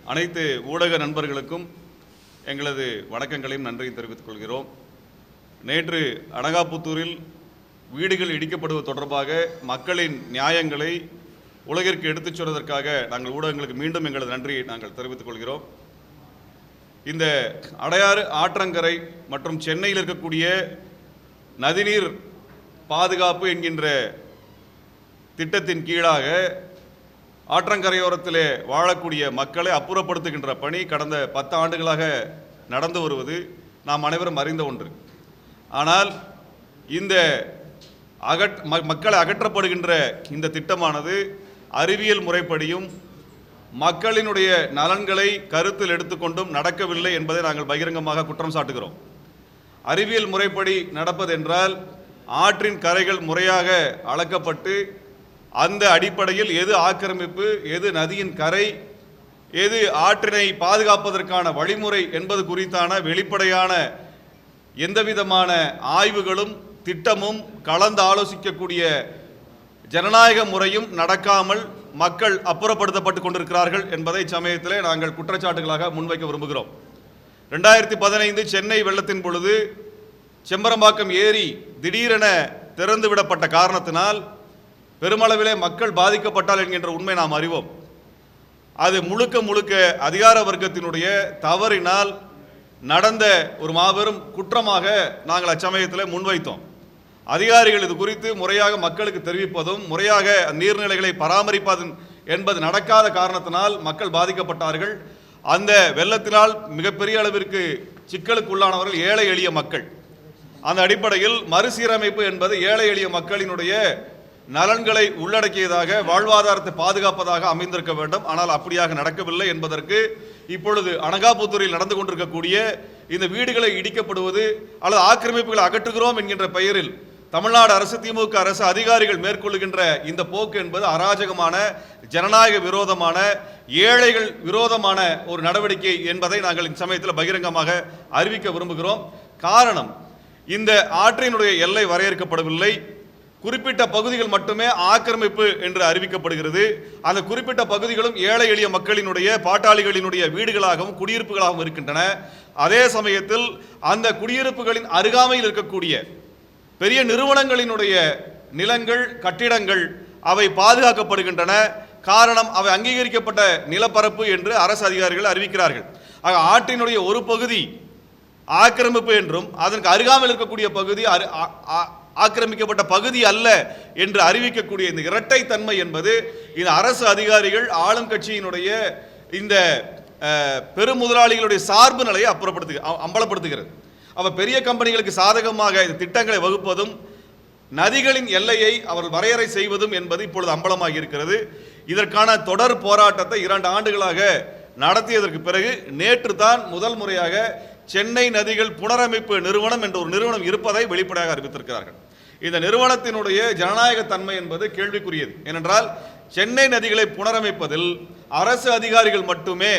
அனைத்து ஊடக நண்பர்களுக்கும் எங்களது வணக்கங்களையும் நன்றியும் தெரிவித்துக் கொள்கிறோம். நேற்று அனகாபுத்தூரில் வீடுகள் இடிக்கப்படுவது தொடர்பாக மக்களின் நியாயங்களை உலகிற்கு எடுத்துச் சொல்வதற்காக நாங்கள் ஊடகங்களுக்கு மீண்டும் எங்களது நன்றியை நாங்கள் தெரிவித்துக் கொள்கிறோம். இந்த அடையாறு ஆற்றங்கரை மற்றும் சென்னையில் இருக்கக்கூடிய நதிநீர் பாதுகாப்பு என்கின்ற திட்டத்தின் கீழாக ஆற்றங்கரையோரத்திலே வாழக்கூடிய மக்களை அப்புறப்படுத்துகின்ற பணி கடந்த 10 ஆண்டுகளாக நடந்து வருவது நாம் அனைவரும் அறிந்த ஒன்று. ஆனால் இந்த மக்களை அகற்றப்படுகின்ற இந்த திட்டமானது அறிவியல் முறைப்படியும் மக்களினுடைய நலன்களை கருத்தில் எடுத்துக்கொண்டும் நடக்கவில்லை என்பதை நாங்கள் பகிரங்கமாக குற்றம் சாட்டுகிறோம். அறிவியல் முறைப்படி நடப்பதென்றால் ஆற்றின் கரைகள் முறையாக அளக்கப்பட்டு அந்த அடிப்படையில் எது ஆக்கிரமிப்பு, எது நதியின் கரை, எது ஆற்றினை பாதுகாப்பதற்கான வழிமுறை என்பது குறித்தான வெளிப்படையான எந்தவிதமான ஆய்வுகளும் திட்டமும் கலந்து ஆலோசிக்கக்கூடிய ஜனநாயக முறையும் நடக்காமல் மக்கள் அப்புறப்படுத்தப்பட்டு கொண்டிருக்கிறார்கள் என்பதை சமயத்திலே நாங்கள் குற்றச்சாட்டுகளாக முன்வைக்க விரும்புகிறோம். 2015 சென்னை வெள்ளத்தின் பொழுது செம்பரம்பாக்கம் ஏரி திடீரென திறந்துவிடப்பட்ட காரணத்தினால் பெருமளவிலே மக்கள் பாதிக்கப்பட்டால் என்கின்ற உண்மை நாம் அறிவோம். அது முழுக்க அதிகார வர்க்கத்தினுடைய தவறினால் நடந்த ஒரு மாபெரும் குற்றமாக நாங்கள் அச்சமயத்தில் முன்வைத்தோம். அதிகாரிகள் இது குறித்து முறையாக மக்களுக்கு தெரிவிப்பதும் முறையாக நீர்நிலைகளை பராமரிப்பதும் என்பது நடக்காத காரணத்தினால் மக்கள் பாதிக்கப்பட்டார்கள். அந்த வெள்ளத்தினால் மிகப்பெரிய அளவிற்கு சிக்கலுக்குள்ளானவர்கள் ஏழை எளிய மக்கள். அந்த அடிப்படையில் மறுசீரமைப்பு என்பது ஏழை எளிய மக்களினுடைய நலன்களை உள்ளடக்கியதாக வாழ்வாதாரத்தை பாதுகாப்பதாக அமைந்திருக்க வேண்டும். ஆனால் அப்படியாக நடக்கவில்லை என்பதற்கு இப்பொழுது அனகாபுத்தூரில் நடந்து கொண்டிருக்கக்கூடிய இந்த வீடுகளை இடிக்கப்படுவது அல்லது ஆக்கிரமிப்புகளை அகற்றுகிறோம் என்கின்ற பெயரில் தமிழ்நாடு அரசு, திமுக அரசு அதிகாரிகள் மேற்கொள்ளுகின்ற இந்த போக்கு என்பது அராஜகமான, ஜனநாயக விரோதமான, ஏழைகள் விரோதமான ஒரு நடவடிக்கை என்பதை நாங்கள் இந்த சமயத்தில் பகிரங்கமாக அறிவிக்க விரும்புகிறோம். காரணம், இந்த ஆற்றினுடைய எல்லை வரையறுக்கப்படவில்லை. குறிப்பிட்ட பகுதிகள் மட்டுமே ஆக்கிரமிப்பு என்று அறிவிக்கப்படுகிறது. அந்த குறிப்பிட்ட பகுதிகளும் ஏழை எளிய மக்களினுடைய, பாட்டாளிகளினுடைய வீடுகளாகவும் குடியிருப்புகளாகவும் இருக்கின்றன. அதே சமயத்தில் அந்த குடியிருப்புகளின் அருகாமையில் இருக்கக்கூடிய பெரிய நிறுவனங்களினுடைய நிலங்கள், கட்டிடங்கள் அவை பாதுகாக்கப்படுகின்றன. காரணம், அவை அங்கீகரிக்கப்பட்ட நிலப்பரப்பு என்று அரசு அதிகாரிகள் அறிவிக்கிறார்கள். ஆக ஆற்றினுடைய ஒரு பகுதி ஆக்கிரமிப்பு என்றும் அதற்கு அருகாமையில் இருக்கக்கூடிய பகுதி ஆக்கிரமிக்கப்பட்ட பகுதி அல்ல என்று அறிவிக்கக்கூடிய இந்த இரட்டைத்தன்மை என்பது இந்த அரசு அதிகாரிகள் ஆளும் கட்சியினுடைய இந்த பெருமுதலாளிகளுடைய சார்பு நிலையை அம்பலப்படுத்துகிறது. அவ பெரிய கம்பெனிகளுக்கு சாதகமாக இந்த திட்டங்களை வகுப்பதும் நதிகளின் எல்லையை அவர்கள் வரையறை செய்வதும் என்பது இப்பொழுது அம்பலமாகி இருக்கிறது. இதற்கான தொடர் போராட்டத்தை 2 ஆண்டுகளாக நடத்தியதற்கு பிறகு நேற்று தான் முதல் முறையாக சென்னை நதிகள் புனரமைப்பு நிறுவனம் என்ற ஒரு நிறுவனம் இருப்பதை வெளிப்படையாக அறிவித்திருக்கிறார்கள். இந்த நிறுவனத்தினுடைய ஜனநாயக தன்மை என்பது கேள்விக்குரியது. ஏனென்றால் சென்னை நதிகளை புனரமைப்பதில் அரசு அதிகாரிகள் மட்டுமே,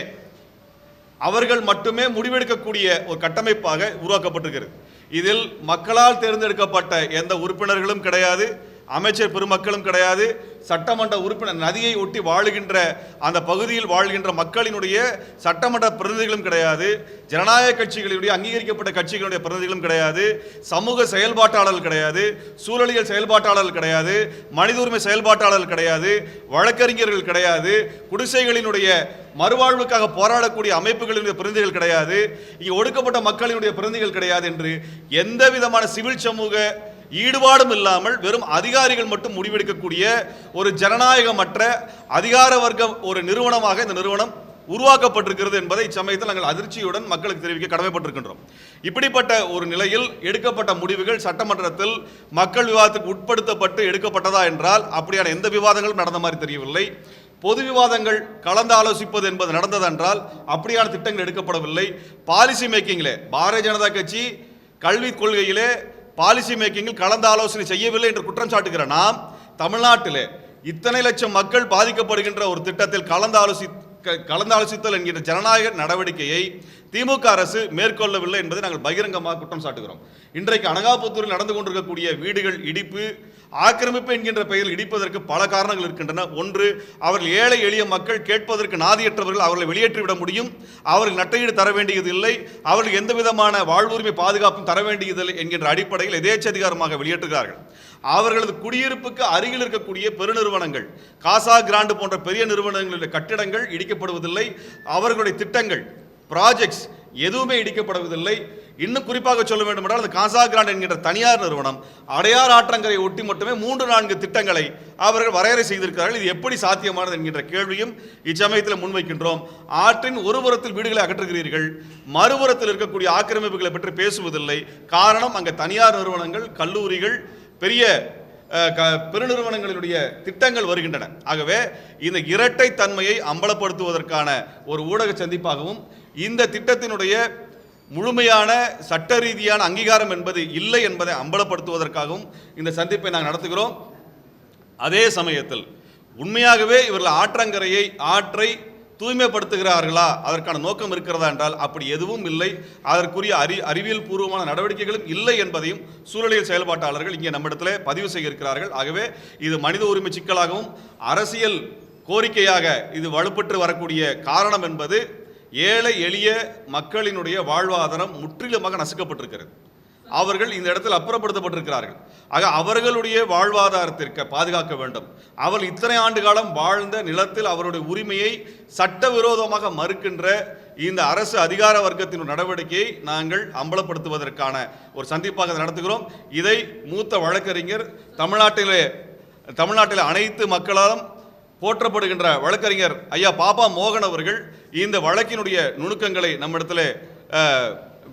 அவர்கள் மட்டுமே முடிவெடுக்கக்கூடிய ஒரு கட்டமைப்பாக உருவாக்கப்பட்டிருக்கிறது. இதில் மக்களால் தேர்ந்தெடுக்கப்பட்ட எந்த உறுப்பினர்களும் கிடையாது, அமைச்சர் பெருமக்களும் கிடையாது, சட்டமன்ற உறுப்பினர், நதியை ஒட்டி வாழுகின்ற அந்த பகுதியில் வாழ்கின்ற மக்களினுடைய சட்டமன்ற பிரதிநிதிகளும் கிடையாது, ஜனநாயக கட்சிகளுடைய அங்கீகரிக்கப்பட்ட கட்சிகளுடைய பிரதிநிதிகளும் கிடையாது, சமூக செயல்பாட்டாளர்கள் கிடையாது, சூழலியல் செயல்பாட்டாளர்கள் கிடையாது, மனித உரிமை செயல்பாட்டாளர்கள் கிடையாது, வழக்கறிஞர்கள் கிடையாது, குடிசைகளினுடைய மறுவாழ்வுக்காக போராடக்கூடிய அமைப்புகளினுடைய பிரதிநிதிகள் கிடையாது, இங்கே ஒடுக்கப்பட்ட மக்களினுடைய பிரதிநிதிகள் கிடையாது என்று எந்த விதமான சிவில் சமூக ஈடுபாடும் இல்லாமல் வெறும் அதிகாரிகள் மட்டும் முடிவெடுக்கக்கூடிய ஒரு ஜனநாயகமற்ற அதிகார வர்க்க ஒரு நிறுவனமாக இந்த நிறுவனம் உருவாக்கப்பட்டிருக்கிறது என்பதை இச்சமயத்தில் நாங்கள் அதிர்ச்சியுடன் மக்களுக்கு தெரிவிக்க கடமைப்பட்டிருக்கின்றோம். இப்படிப்பட்ட ஒரு நிலையில் எடுக்கப்பட்ட முடிவுகள் சட்டமன்றத்தில் மக்கள் விவாதத்துக்கு உட்படுத்தப்பட்டு எடுக்கப்பட்டதா என்றால் அப்படியான எந்த விவாதங்களும் நடந்த மாதிரி தெரியவில்லை. பொது விவாதங்கள் கலந்து ஆலோசிப்பது என்பது நடந்ததென்றால் அப்படியான திட்டங்கள் எடுக்கப்படவில்லை. பாலிசி மேக்கிங்கிலே பாரதிய ஜனதா கட்சி கல்விக் கொள்கையிலே பாலிசி மேக்கிங்கில் கலந்து ஆலோசனை செய்யவில்லை என்று குற்றம் சாட்டுகிற நாம் தமிழ்நாட்டிலே இத்தனை லட்சம் மக்கள் பாதிக்கப்படுகின்ற ஒரு திட்டத்தில் கலந்தாலோசித்தல் என்கின்ற ஜனநாயக நடவடிக்கையை திமுக அரசு மேற்கொள்ளவில்லை என்பதை நாங்கள் பகிரங்கமாக குற்றம் சாட்டுகிறோம். இன்றைக்கு அனகாபுத்தூரில் நடந்து கொண்டிருக்கக்கூடிய வீடுகள் இடிப்பு, ஆக்கிரமிப்பு என்கின்ற பெயரில் இடிப்பதற்கு பல காரணங்கள் இருக்கின்றன. ஒன்று, அவர்கள் ஏழை எளிய மக்கள் கேட்பதற்கு நாதியற்றவர்கள், அவர்களை வெளியேற்றிவிட முடியும், அவர்கள் நட்டையீடு தர வேண்டியதில்லை, அவர்கள் எந்த விதமான வாழ்வுரிமை பாதுகாப்பும் தர வேண்டியதில்லை என்கின்ற அடிப்படையில் எதேச்சதிகாரமாக வெளியேற்றுகிறார்கள். அவர்களது குடியிருப்புக்கு அருகில் இருக்கக்கூடிய பெருநிறுவனங்கள், காசா கிராண்டு போன்ற பெரிய நிறுவனங்களுடைய கட்டிடங்கள் இடிக்கப்படுவதில்லை, அவர்களுடைய திட்டங்கள், ப்ராஜெக்ட்ஸ் எதுவுமே இடிக்கப்படுவதில்லை. இன்னும் குறிப்பாக சொல்ல வேண்டும் என்றால், அந்த காசா கிராண்ட் என்கின்ற தனியார் நிறுவனம் அடையார் ஆற்றங்கரை ஒட்டி மட்டுமே 3-4 திட்டங்களை அவர்கள் வரையறை செய்திருக்கிறார்கள். இது எப்படி சாத்தியமானது என்கின்ற கேள்வியும் இச்சமயத்தில் முன்வைக்கின்றோம். ஆற்றின் ஒரு புறத்தில் வீடுகளை அகற்றுகிறீர்கள், மறுபுறத்தில் இருக்கக்கூடிய ஆக்கிரமிப்புகளை பற்றி பேசுவதில்லை. காரணம், அங்கே தனியார் நிறுவனங்கள், கல்லூரிகள், பெரிய பெருநிறுவனங்களுடைய திட்டங்கள் வருகின்றன. ஆகவே இந்த இரட்டை தன்மையை அம்பலப்படுத்துவதற்கான ஒரு ஊடக சந்திப்பாகவும், இந்த திட்டத்தினுடைய முழுமையான சட்ட ரீதியான அங்கீகாரம் என்பது இல்லை என்பதை அம்பலப்படுத்துவதற்காகவும் இந்த சந்திப்பை நாங்கள் நடத்துகிறோம். அதே சமயத்தில் உண்மையாகவே இவர்கள் ஆற்றை தூய்மைப்படுத்துகிறார்களா, அதற்கான நோக்கம் இருக்கிறதா என்றால் அப்படி எதுவும் இல்லை. அதற்குரிய அறிவியல் பூர்வமான நடவடிக்கைகளும் இல்லை என்பதையும் சூழலியல் செயல்பாட்டாளர்கள் இங்கே நம்மிடத்தில் பதிவு செய்ய இருக்கிறார்கள். ஆகவே இது மனித உரிமை சிக்கலாகவும் அரசியல் கோரிக்கையாக இது வலுப்பெற்று வரக்கூடிய காரணம் என்பது ஏழை எளிய மக்களினுடைய வாழ்வாதாரம் முற்றிலுமாக நசுக்கப்பட்டிருக்கிறது. அவர்கள் இந்த இடத்தில் அப்புறப்படுத்தப்பட்டிருக்கிறார்கள். ஆக அவர்களுடைய வாழ்வாதாரத்திற்கு பாதுகாக்க வேண்டும். அவர்கள் இத்தனை ஆண்டு காலம் வாழ்ந்த நிலத்தில் அவருடைய உரிமையை சட்டவிரோதமாக மறுக்கின்ற இந்த அரசு அதிகார வர்க்கத்தின் நடவடிக்கையை நாங்கள் அம்பலப்படுத்துவதற்கான ஒரு சந்திப்பாக நடத்துகிறோம். இதை மூத்த வழக்கறிஞர், தமிழ்நாட்டில் அனைத்து மக்களாலும் போற்றப்படுகின்ற வழக்கறிஞர் ஐயா பாப்பா மோகன் அவர்கள் இந்த வழக்கினுடைய நுணுக்கங்களை நம்மிடத்தில்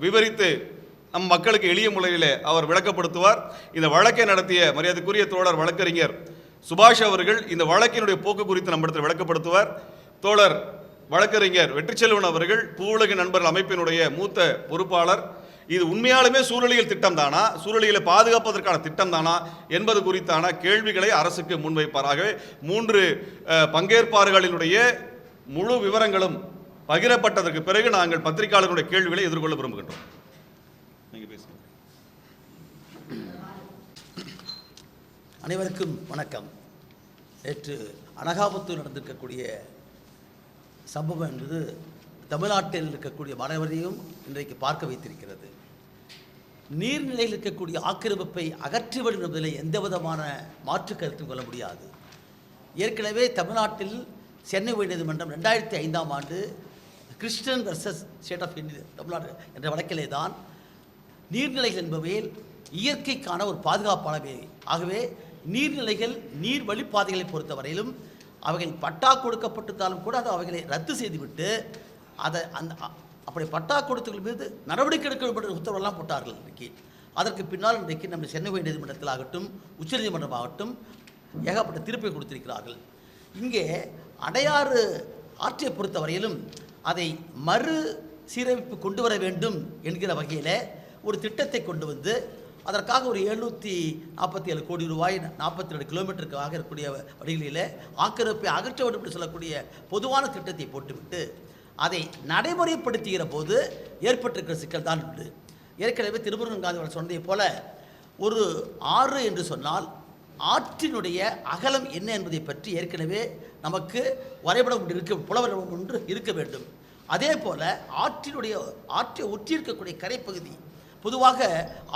விவரித்து நம் மக்களுக்கு எளிய முறையில் அவர் விளக்கப்படுத்துவார். இந்த வழக்கை நடத்திய மரியாதைக்குரிய தோழர் வழக்கறிஞர் சுபாஷ் அவர்கள் இந்த வழக்கினுடைய போக்கு குறித்து நம்மிடத்தில் விளக்கப்படுத்துவார். தோழர் வழக்கறிஞர் வெற்றிச்செல்வன் அவர்கள் பூவுலக நண்பர்கள் அமைப்பினுடைய மூத்த பொறுப்பாளர். இது உண்மையாலுமே சூழலியல் திட்டம் தானா, சூழலியலை பாதுகாப்பதற்கான திட்டம் தானா என்பது குறித்தான கேள்விகளை அரசுக்கு முன்வைப்பாராக 3 பங்கேற்பாளர்களினுடைய முழு விவரங்களும் பகிரப்பட்டதற்கு பிறகு நாங்கள் பத்திரிகையாளர்களுடைய கேள்விகளை எதிர்கொள்ள விரும்புகின்றோம். அனைவருக்கும் வணக்கம். நேற்று அனகாபுத்தூர் நடந்திருக்கக்கூடிய சம்பவம் என்பது தமிழ்நாட்டில் இருக்கக்கூடிய மாணவரையும் இன்றைக்கு பார்க்க வைத்திருக்கிறது. நீர்நிலையில் இருக்கக்கூடிய ஆக்கிரமிப்பை அகற்றிவிடும் என்பதில் எந்த விதமான மாற்று கருத்தும் கொள்ள முடியாது. ஏற்கனவே தமிழ்நாட்டில் சென்னை உயர்நீதிமன்றம் 2005ஆம் ஆண்டு Christian versus State of India Tamil Nadu என்ற வழக்கிலே தான் நீர்நிலைகள் என்பவையில் இயற்கைக்கான ஒரு பாதுகாப்பானவை. ஆகவே நீர்நிலைகள், நீர் வழிப்பாதைகளை பொறுத்தவரையிலும் அவைகள் பட்டா கொடுக்கப்பட்டிருந்தாலும் கூட அதை அவைகளை ரத்து செய்துவிட்டு அதை அப்படி பட்டா கொடுத்தவர்கள் மீது நடவடிக்கை எடுக்கப்பட்ட உத்தரவெல்லாம் போட்டார்கள். இன்றைக்கு அதற்கு பின்னால் இன்றைக்கு நம்ம சென்னை உயர்நீதிமன்றத்தில் ஆகட்டும், உச்சநீதிமன்றம் ஆகட்டும் ஏகப்பட்ட தீர்ப்பை கொடுத்திருக்கிறார்கள். இங்கே அடையாறு ஆற்றை பொறுத்தவரையிலும் அதை மறு சீரமைப்பு கொண்டு வர வேண்டும் என்கிற வகையில் ஒரு திட்டத்தை கொண்டு வந்து அதற்காக ஒரு 747 கோடி ரூபாய் 42 கிலோமீட்டருக்காக இருக்கக்கூடிய வழிகளில் ஆக்கிரமிப்பை அகற்ற வேண்டும் என்று சொல்லக்கூடிய பொதுவான திட்டத்தை போட்டுவிட்டு அதை நடைமுறைப்படுத்துகிற போது ஏற்பட்டிருக்கிற சிக்கல் தான் உண்டு. ஏற்கனவே திருமுருகன் காந்தி அவர்கள் சொன்னதை போல ஒரு ஆறு என்று சொன்னால் ஆற்றினுடைய அகலம் என்ன என்பதை பற்றி ஏற்கனவே நமக்கு வரைபடம் புலவரம் ஒன்று இருக்க வேண்டும். அதே போல் ஆற்றை ஒற்றி இருக்கக்கூடிய கரைப்பகுதி, பொதுவாக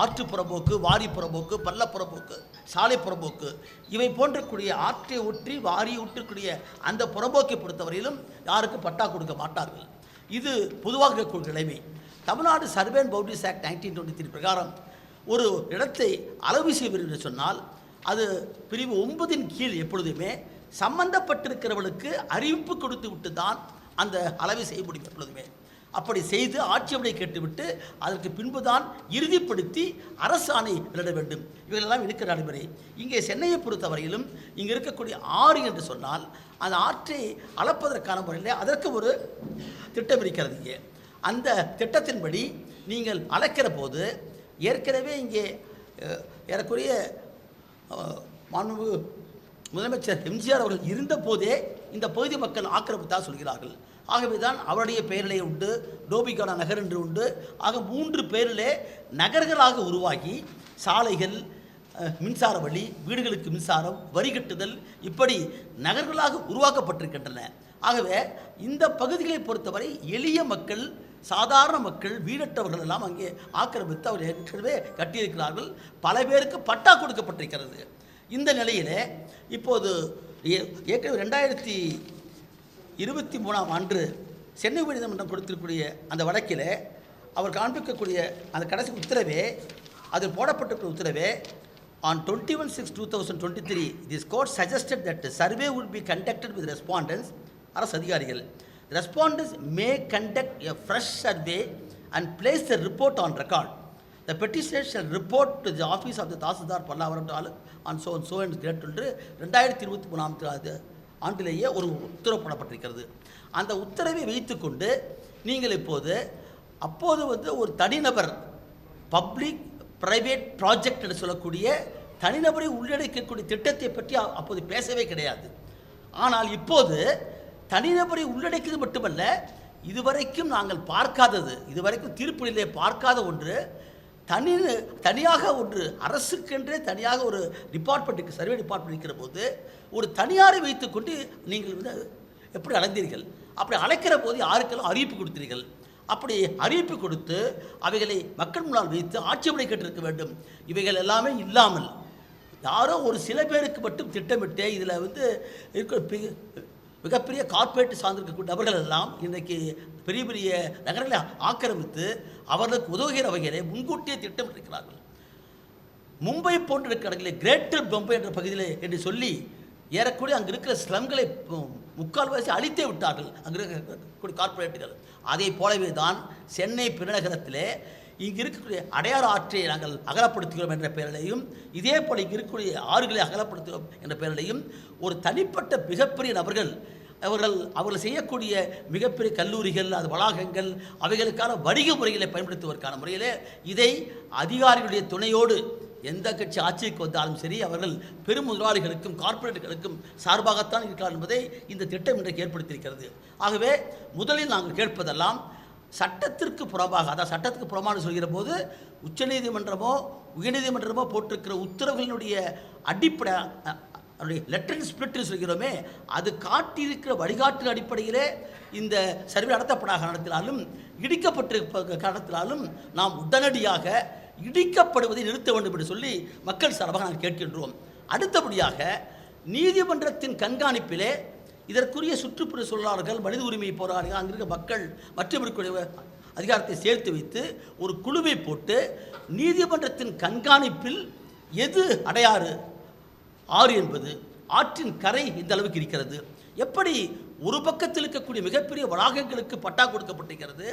ஆற்று புறம்போக்கு, வாரி புறம்போக்கு, பள்ளப்புறம்போக்கு, சாலை புறம்போக்கு இவை போன்றக்கூடிய ஆற்றை ஒற்றி வாரி ஒற்றக்கூடிய அந்த புறம்போக்கை பொறுத்தவரையிலும் யாருக்கும் பட்டா கொடுக்க மாட்டார்கள். இது பொதுவாக இருக்கக்கூடிய நிலைமை. Tamil Nadu survey and boundaries act 1923 பிரகாரம் ஒரு இடத்தை அளவு செய்வது என்று சொன்னால் அது பிரிவு 9 கீழ் எப்பொழுதுமே சம்பந்தப்பட்டிருக்கிறவர்களுக்கு அறிவிப்பு கொடுத்து விட்டு தான் அந்த அளவை செய்ய முடியும். எப்பொழுதுமே அப்படி செய்து ஆட்சேபனை கேட்டுவிட்டு அதற்கு பின்புதான் இறுதிப்படுத்தி அரசாணை வெளியிட வேண்டும். இவைகளெல்லாம் இருக்கிற நடைமுறை. இங்கே சென்னையை பொறுத்தவரையிலும் இங்கே இருக்கக்கூடிய ஆறு என்று சொன்னால் அந்த ஆற்றை அளப்பதற்கான முறையில் அதற்கு ஒரு திட்டம் இருக்கிறது. இங்கே அந்த திட்டத்தின்படி நீங்கள் அளக்கிற போது ஏற்கனவே இங்கே ஏறக்குறைய மாண்பு முதலமைச்சர் எம்ஜிஆர் அவர்கள் இருந்த போதே இந்த பகுதி மக்கள் ஆக்கிரமித்தாக சொல்கிறார்கள். ஆகவே தான் அவருடைய பெயரிலே உண்டு, டோபிகானா நகர் என்று உண்டு. ஆக 3 பேரிலே நகர்களாக உருவாகி சாலைகள், மின்சார வழி, வீடுகளுக்கு மின்சாரம், வரி கட்டுதல், இப்படி நகர்களாக உருவாக்கப்பட்டிருக்கின்றன. ஆகவே இந்த பகுதிகளை பொறுத்தவரை எளிய மக்கள், சாதாரண மக்கள், வீடற்றவர்கள் எல்லாம் அங்கே ஆக்கிரமித்து அவர் ஏற்கனவே கட்டியிருக்கிறார்கள். பல பேருக்கு பட்டா கொடுக்கப்பட்டிருக்கிறது. இந்த நிலையில் இப்போது ஏற்கனவே 2023ஆம் ஆண்டு சென்னை உயர்நீதிமன்றம் கொடுத்திருக்கக்கூடிய அந்த வழக்கில் அவர் காண்பிக்கக்கூடிய அந்த கடைசி உத்தரவே, அதில் போடப்பட்டிருக்கிற உத்தரவே, on 21/6/2023 this court suggested that the survey would be conducted with respondents, அரசு அதிகாரிகள். Respondents may conduct a fresh survey and place the report on record. The petitioner shall report to the office of the Tahsildar Pallavaram on so and so and date என்று 2023 ஆண்டிலேயே ஒரு உத்தரவு போடப்பட்டிருக்கிறது. அந்த உத்தரவை வைத்துக்கொண்டு நீங்கள் அப்போது ஒரு தனிநபர் பப்ளிக் பிரைவேட் ப்ராஜெக்ட் என்று சொல்லக்கூடிய தனிநபரை உள்ளடக்கக்கூடிய திட்டத்தை பற்றி அப்போது பேசவே கிடையாது. ஆனால் இப்போது தனிநபரை உள்ளடக்கியது மட்டுமல்ல, இதுவரைக்கும் நாங்கள் பார்க்காதது, இதுவரைக்கும் தீர்ப்புகளிலே பார்க்காத ஒன்று, தனியாக ஒன்று அரசுக்கென்றே தனியாக ஒரு டிபார்ட்மெண்ட்டுக்கு, சர்வே டிபார்ட்மெண்ட் இருக்கிற போது ஒரு தனியாரை வைத்துக்கொண்டு நீங்கள் எப்படி அழைந்தீர்கள்? அப்படி அழைக்கிற போது யாருக்கெல்லாம் அறிவிப்பு கொடுத்தீர்கள்? அப்படி அறிவிப்பு கொடுத்து அவைகளை மக்கள் முன்னால் வைத்து ஆட்சேபனை கேட்டிருக்க வேண்டும். இவைகள் எல்லாமே இல்லாமல் யாரோ ஒரு சில பேருக்கு மட்டும் திட்டமிட்டு இதில் இருக்க மிகப்பெரிய கார்ப்பரேட் சார்ந்திருக்கக்கூடிய நபர்கள் எல்லாம் இன்றைக்கு பெரிய பெரிய நகரங்களை ஆக்கிரமித்து அவர்களுக்கு உதவுகிற வகையிலே முன்கூட்டியே திட்டமிட்டிருக்கிறார்கள். மும்பை போன்ற இடங்களில் கிரேட்டர் மும்பை என்ற பகுதியில் என்று சொல்லி ஏறக்கூடிய அங்கே இருக்கிற ஸ்லம்களை முக்கால்வாசி அழித்தே விட்டார்கள் அங்கே இருக்கக்கூடிய கார்ப்பரேட்டுகள். அதே போலவே தான் சென்னை பெருநகரத்திலே இங்கு இருக்கக்கூடிய அடையாறு ஆற்றை நாங்கள் அகலப்படுத்துகிறோம் என்ற பெயரிலையும், இதே போல் இங்கு இருக்கக்கூடிய ஆறுகளை அகலப்படுத்துகிறோம் என்ற பெயரிலையும் ஒரு தனிப்பட்ட மிகப்பெரிய நபர்கள் அவர்கள் செய்யக்கூடிய மிகப்பெரிய கல்லூரிகள், அது வளாகங்கள், அவைகளுக்கான வணிக முறைகளை பயன்படுத்துவதற்கான முறையிலே இதை அதிகாரிகளுடைய துணையோடு எந்த கட்சி ஆட்சிக்கு வந்தாலும் சரி அவர்கள் பெரும் முதலாளிகளுக்கும் கார்ப்பரேட்டுகளுக்கும் சார்பாகத்தான் இருக்கிறார் என்பதை இந்த திட்டம் இன்றைக்கு ஏற்படுத்தியிருக்கிறது. ஆகவே முதலில் நாங்கள் கேட்பதெல்லாம் சட்டத்திற்கு புறம்பாக, அதாவது சட்டத்துக்கு புறம்பாக சொல்கிற போது உச்சநீதிமன்றமோ உயர்நீதிமன்றமோ போட்டிருக்கிற உத்தரவுகளினுடைய அடிப்படை லெட்டர் ஸ்பிரிட் சொல்கிறோமே, அது காட்டியிருக்கிற வழிகாட்டு அடிப்படையிலே இந்த சர்வே நடத்தினாலும் இடிக்கப்பட்டிருக்க காரணத்தினாலும் நாம் உடனடியாக இடிக்கப்படுவதை நிறுத்த வேண்டும் என்று சொல்லி மக்கள் சார்பாக நாங்கள் கேட்கின்றோம். அடுத்தபடியாக நீதிமன்றத்தின் கண்காணிப்பிலே இதற்குரிய சுற்றுப்புற சொல்லாளர்கள், மனித உரிமை போராளிகள், அங்கிருக்க மக்கள் மற்றும் இருக்கக்கூடிய அதிகாரத்தை சேர்த்து வைத்து ஒரு குழுவை போட்டு நீதிமன்றத்தின் கண்காணிப்பில் எது அடையாறு ஆறு என்பது, ஆற்றின் கரை இந்த அளவுக்கு இருக்கிறது, எப்படி ஒரு பக்கத்தில் இருக்கக்கூடிய மிகப்பெரிய வளாகங்களுக்கு பட்டா கொடுக்கப்பட்டிருக்கிறது,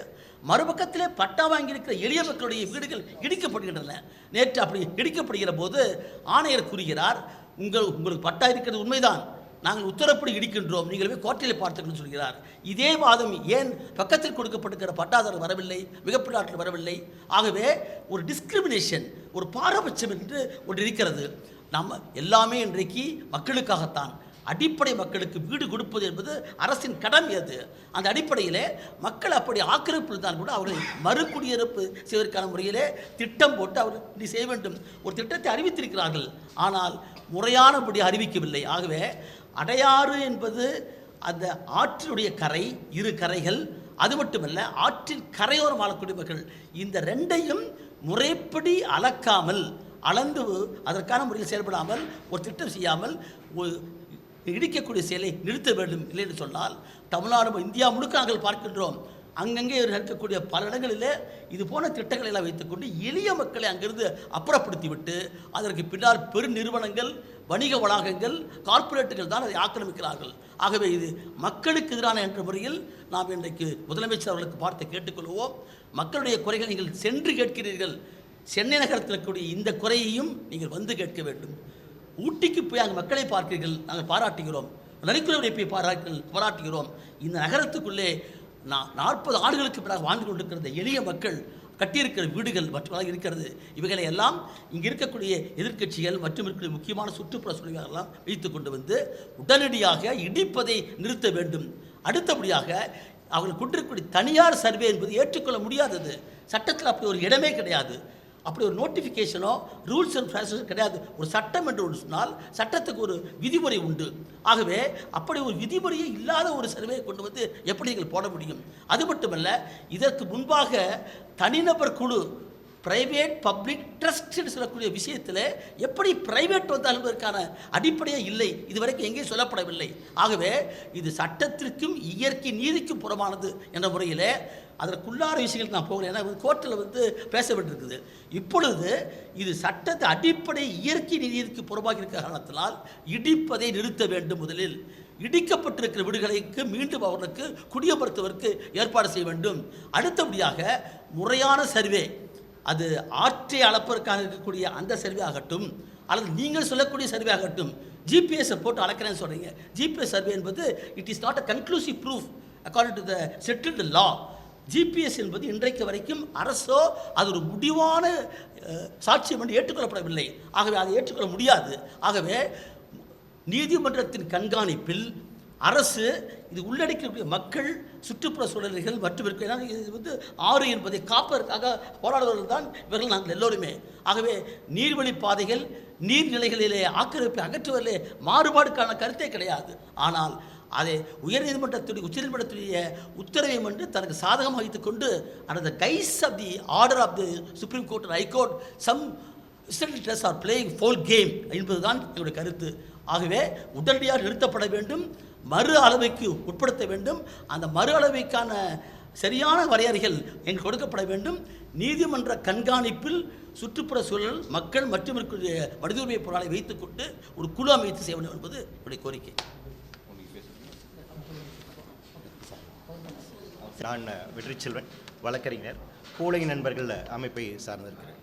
மறுபக்கத்திலே பட்டா வாங்கியிருக்கிற எளிய மக்களுடைய வீடுகள் இடிக்கப்படுகின்றன. நேற்று அப்படி இடிக்கப்படுகிற போது ஆணையர் கூறுகிறார், உங்களுக்கு பட்டா இருக்கிறது உண்மைதான், நாங்கள் உத்தரப்படி இடிக்கின்றோம், நீங்கள் போய் கோர்ட்டில் பார்த்துக்கணும்னு சொல்கிறார். இதே வாதம் ஏன் பக்கத்தில் கொடுக்கப்பட்டிருக்கிற பட்டாதாரர் வரவில்லை, மிகப்பெரிய நாட்டில் வரவில்லை? ஆகவே ஒரு டிஸ்கிரிமினேஷன், ஒரு பாரபட்சம் என்று ஒன்று இருக்கிறது. நம்ம எல்லாமே இன்றைக்கு மக்களுக்காகத்தான். அடிப்படை மக்களுக்கு வீடு கொடுப்பது என்பது அரசின் கடமை. அது அந்த அடிப்படையிலே மக்கள் அப்படி ஆக்கிரமிப்பில் தான் கூட அவர்களை மறுகுடியிருப்பு செய்வதற்கான முறையிலே திட்டம் போட்டு அவர்கள் இப்படி செய்ய வேண்டும். ஒரு திட்டத்தை அறிவித்திருக்கிறார்கள், ஆனால் முறையானபடி அறிவிக்கவில்லை. ஆகவே அடையாறு என்பது அந்த ஆற்றினுடைய கரை, இரு கரைகள், அது மட்டுமல்ல ஆற்றின் கரையோரம் வாழக்கூடிய மக்கள், இந்த ரெண்டையும் முறைப்படி அளக்காமல், அளந்து அதற்கான முறையில் செயல்படாமல், ஒரு திட்டம் செய்யாமல் இடிக்கக்கூடிய செயலை நிறுத்த வேண்டும். இல்லை என்று சொன்னால் தமிழ்நாடு, இந்தியா முழுக்க நாங்கள் பார்க்கின்றோம், அங்கங்கே இருக்கக்கூடிய பல இடங்களிலே இது போன திட்டங்களை எல்லாம் வைத்துக்கொண்டு எளிய மக்களை அங்கிருந்து அப்புறப்படுத்திவிட்டு அதற்கு பின்னால் பெருநிறுவனங்கள், வணிக வளாகங்கள், கார்ப்பரேட்டுகள் தான் அதை ஆக்கிரமிக்கிறார்கள். ஆகவே இது மக்களுக்கு எதிரான என்ற முறையில் நாம் இன்றைக்கு முதலமைச்சர் அவர்களுக்கு பார்த்து கேட்டுக்கொள்வோம். மக்களுடைய குறைகள் நீங்கள் சென்று கேட்கிறீர்கள், சென்னை நகரத்தில் இருக்கக்கூடிய இந்த குறையையும் நீங்கள் வந்து கேட்க வேண்டும். ஊட்டிக்கு போய் அங்கே மக்களை பார்க்கிறீர்கள், நாங்கள் பாராட்டுகிறோம். நரிக்குறவரை போய் பாராட்டுகிறோம். இந்த நகரத்துக்குள்ளே 40 ஆண்டுகளுக்கு பிறகு வாழ்ந்து கொண்டிருக்கிற எளிய மக்கள் கட்டியிருக்கிற வீடுகள் மற்றவர்களாக இருக்கிறது. இவைகளை எல்லாம் இங்கே இருக்கக்கூடிய எதிர்க்கட்சிகள் மற்றும் இருக்கக்கூடிய முக்கியமான சுற்றுப்புற சூழல்களெல்லாம் வைத்து கொண்டு வந்து உடனடியாக இடிப்பதை நிறுத்த வேண்டும். அடுத்தபடியாக அவர்கள் கொண்டிருக்கக்கூடிய தனியார் சர்வே என்பது ஏற்றுக்கொள்ள முடியாதது. சட்டத்தில் அப்படி ஒரு இடமே கிடையாது. அப்படி ஒரு நோட்டிஃபிகேஷனோ ரூல்ஸ் அண்ட் ரெகுலேஷன் கிடையாது. ஒரு சட்டம் என்று ஒன்று சொன்னால் சட்டத்துக்கு ஒரு விதிமுறை உண்டு. ஆகவே அப்படி ஒரு விதிமுறையே இல்லாத ஒரு சர்வேயை கொண்டு வந்து எப்படி நீங்கள் போட முடியும்? அது மட்டுமல்ல, இதற்கு முன்பாக தனிநபர் குழு பிரைவேட் பப்ளிக் ட்ரஸ்ட் சொல்லக்கூடிய விஷயத்தில் எப்படி பிரைவேட் வந்தால் என்பதற்கான அடிப்படையே இல்லை, இதுவரைக்கும் எங்கேயும் சொல்லப்படவில்லை. ஆகவே இது சட்டத்திற்கும் இயற்கை நீதிக்கும் புறமானது என்ற முறையில் அதற்குள்ளார விஷயங்களுக்கு நான் போகிறேன். ஏன்னா கோர்ட்டில் பேசப்பட்டிருக்குது. இப்பொழுது இது சட்டத்தை அடிப்படை இயற்கை நீதிக்கு புறமாக இருக்கிற காரணத்தினால் இடிப்பதை நிறுத்த வேண்டும். முதலில் இடிக்கப்பட்டிருக்கிற வீடுகளுக்கு மீண்டும் அவர்களுக்கு குடியமர்த்துவதற்கு ஏற்பாடு செய்ய வேண்டும். அடுத்தபடியாக முறையான சர்வே, அது ஆற்றை அளப்பதற்காக இருக்கக்கூடிய அந்த சர்வே ஆகட்டும், அல்லது நீங்கள் சொல்லக்கூடிய சர்வே ஆகட்டும், ஜிபிஎஸ் போட்டு அளக்கிறேன்னு சொல்கிறீங்க. ஜிபிஎஸ் சர்வே என்பது it is not a conclusive proof according to the settled law. GPS என்பது இன்றைக்கு வரைக்கும் அரசோ அது ஒரு முடிவான சாட்சியம் என்று ஏற்றுக்கொள்ளப்படவில்லை. ஆகவே அதை ஏற்றுக்கொள்ள முடியாது. ஆகவே நீதிமன்றத்தின் கண்காணிப்பில் அரசு இது உள்ளடக்கக்கூடிய மக்கள், சுற்றுப்புற சூழல்கள் மற்றும் இது 6 என்பதை காப்பதற்காக போராடுவர்கள் தான் இவர்கள் நாங்கள் எல்லோருமே. ஆகவே நீர்வழி பாதைகள், நீர்நிலைகளிலே ஆக்கிரமிப்பை அகற்றுவதிலே மாறுபாடுக்கான கருத்தே கிடையாது. ஆனால் அதை உச்சநீதிமன்றத்துடைய உத்தரவை என்று தனக்கு சாதகமாக வைத்துக் கொண்டு அந்த guise of the order of the supreme court and high court some states are playing foul game என்பதுதான் என்னுடைய கருத்து. ஆகவே உடனடியாக நிறுத்தப்பட வேண்டும், மறு அளவைக்கு உட்படுத்த வேண்டும். அந்த மறு அளவைக்கான சரியான வரையறைகள் எங்களுக்கு கொடுக்கப்பட வேண்டும். நீதிமன்ற கண்காணிப்பில் சுற்றுப்புற சூழல், மக்கள் மற்றும் மனித உரிமை போராளி வைத்துக்கொண்டு ஒரு குழு அமைத்து செய்ய வேண்டும் என்பது என்னுடைய கோரிக்கை. நான் வெற்றி செல்வன், வழக்கறிஞர், கூலை நண்பர்கள் அமைப்பை சார்ந்திருக்கிறேன்.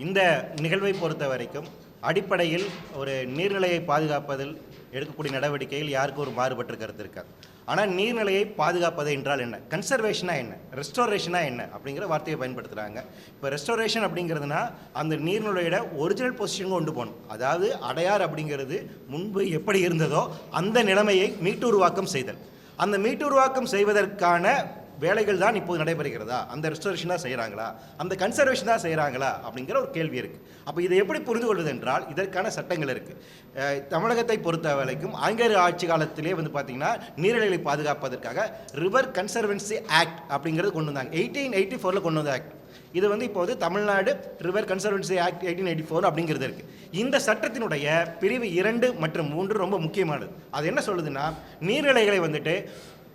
இந்த நிகழ்வை பொறுத்த வரைக்கும் அடிப்படையில் ஒரு நீர்நிலையை பாதுகாப்பதில் எடுக்கக்கூடிய நடவடிக்கையில் யாருக்கும் ஒரு மாறுபட்ட கருத்து இருக்காது. ஆனால் நீர்நிலையை பாதுகாப்பது என்றால் என்ன, கன்சர்வேஷனாக என்ன, ரெஸ்டோரேஷனாக என்ன அப்படிங்கிற வார்த்தையை பயன்படுத்துகிறாங்க. இப்போ ரெஸ்டோரேஷன் அப்படிங்கிறதுனா அந்த நீர்நிலையோட ஒரிஜினல் பொசிஷன் கொண்டு போகணும். அதாவது அடையார் அப்படிங்கிறது முன்பு எப்படி இருந்ததோ அந்த நிலைமையை மீட்டுருவாக்கம் செய்தல். அந்த மீட்டுருவாக்கம் செய்வதற்கான வேலைகள் தான் இப்போது நடைபெறுகிறதா, அந்த ரெஸ்டோரேஷன் தான் செய்கிறாங்களா, அந்த கன்சர்வேஷன் தான் செய்கிறாங்களா அப்படிங்கிற ஒரு கேள்வி இருக்குது. அப்போ இதை எப்படி புரிந்து கொள்வது என்றால் இதற்கான சட்டங்கள் இருக்குது. தமிழகத்தை பொறுத்த வரைக்கும் ஆங்கிலேயர் ஆட்சி காலத்திலே பார்த்திங்கன்னா நீர்நிலைகளை பாதுகாப்பதற்காக ரிவர் கன்சர்வன்சி ஆக்ட் அப்படிங்கிறது கொண்டு வந்தாங்க. 1884 கொண்டு வந்த ஆக்ட். இது இப்போது தமிழ்நாடு ரிவர் கன்சர்வன்சி ஆக்ட் 1884 அப்படிங்கிறது இருக்குது. இந்த சட்டத்தினுடைய பிரிவு 2 மற்றும் 3 ரொம்ப முக்கியமானது. அது என்ன சொல்லுதுன்னா, நீர்நிலைகளை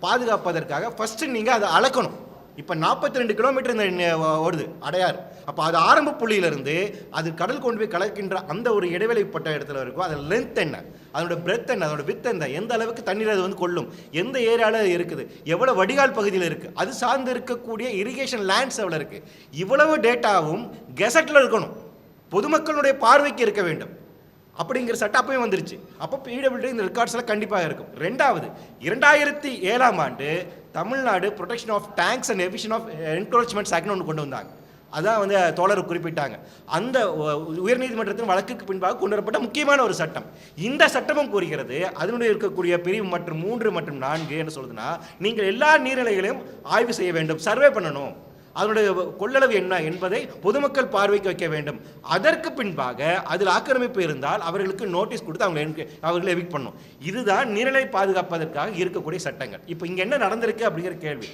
பாதுகாப்பதற்காக ஃபஸ்ட்டு நீங்கள் அதை அளக்கணும். இப்போ 42 கிலோமீட்டர் இந்த ஓடுது அடையார். அப்போ அது ஆரம்ப புள்ளியிலிருந்து அது கடல் கொண்டு போய் கலக்கின்ற அந்த ஒரு இடைவெளிப்பட்ட இடத்துல இருக்கும். அதோட லென்த் என்ன, அதோட பிரெத் என்ன, அதோட வித் என்ன, எந்த அளவுக்கு தண்ணீர் அது கொள்ளும், எந்த ஏரியாவில் இருக்குது, எவ்வளோ வடிகால் பகுதியில் இருக்குது, அது சார்ந்து இருக்கக்கூடிய இரிகேஷன் லேண்ட்ஸ் எவ்வளோ இருக்குது, இவ்வளவு டேட்டாவும் கெசட்டில் இருக்கணும், பொதுமக்களுடைய பார்வைக்கு இருக்க வேண்டும். அப்படிங்கிற சட்டம் அப்பவே வந்துருச்சு. அப்போ பிடபிள்யூடி இந்த ரெக்கார்ட்ஸ் எல்லாம் கண்டிப்பாக இருக்கும். ரெண்டாவது, 2007ஆம் ஆண்டு Tamil Nadu protection of tanks and eviction of encroachments ஆக்ட்னு ஒன்று கொண்டு வந்தாங்க. அதான் தோழர் குறிப்பிட்டாங்க. அந்த உயர்நீதிமன்றத்தின் வழக்குக்கு பின்பாக கொண்டு வரப்பட்ட முக்கியமான ஒரு சட்டம். இந்த சட்டமும் கூறுகிறது, அதனுடைய இருக்கக்கூடிய பிரிவு மற்றும் 3 மற்றும் 4 என்ன சொல்லுதுன்னா, நீங்கள் எல்லா நீர்நிலைகளையும் ஆய்வு செய்ய வேண்டும், சர்வே பண்ணணும், அதனுடைய கொள்ளளவு என்ன என்பதை பொதுமக்கள் பார்வைக்கு வைக்க வேண்டும். அதற்கு பின்பாக அதில் ஆக்கிரமிப்பு இருந்தால் அவர்களுக்கு நோட்டீஸ் கொடுத்து அவர்களை எவிக்ட் பண்ணணும். இதுதான் நீர்நிலை பாதுகாப்பதற்காக இருக்கக்கூடிய சட்டங்கள். இப்போ இங்கே என்ன நடந்திருக்கு அப்படிங்கிற கேள்வி.